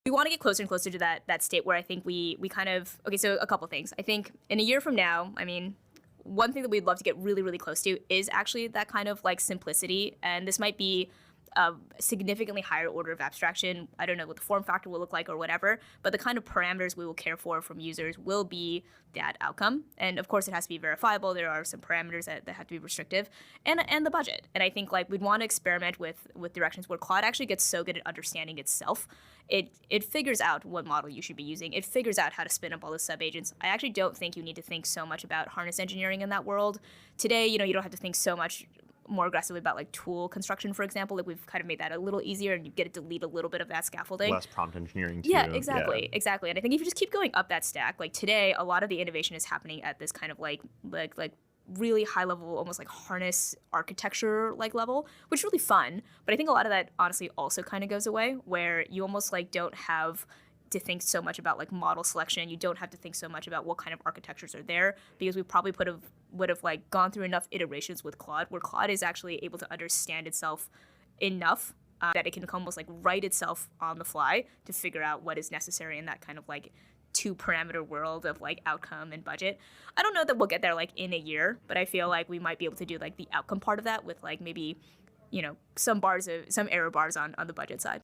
We want to get closer and closer to that state where I think we kind of, okay, so a couple things. I think in a year from now, I mean, one thing that we'd love to get really, really close to is actually that kind of like simplicity. And this might be a significantly higher order of abstraction. I don't know what the form factor will look like or whatever, but the kind of parameters we will care for from users will be that outcome. And of course, it has to be verifiable. There are some parameters that have to be restrictive, and the budget. And I think like we'd want to experiment with directions where Claude actually gets so good at understanding itself. It figures out what model you should be using. It figures out how to spin up all the sub-agents. I actually don't think you need to think so much about harness engineering in that world. Today, you don't have to think so much more aggressively about like tool construction, for example. Like we've kind of made that a little easier, and you get to delete a little bit of that scaffolding. Less prompt engineering too. Yeah, exactly. And I think if you just keep going up that stack, like today, a lot of the innovation is happening at this kind of like really high level, almost like harness architecture like level, which is really fun. But I think a lot of that honestly also kind of goes away, where you almost like don't have to think so much about like model selection. You don't have to think so much about what kind of architectures are there, because we probably would have like gone through enough iterations with Claude, where Claude is actually able to understand itself enough that it can almost like write itself on the fly to figure out what is necessary in that kind of like 2-parameter world of like outcome and budget. I don't know that we'll get there like in a year, but I feel like we might be able to do like the outcome part of that with like maybe, some error bars on the budget side.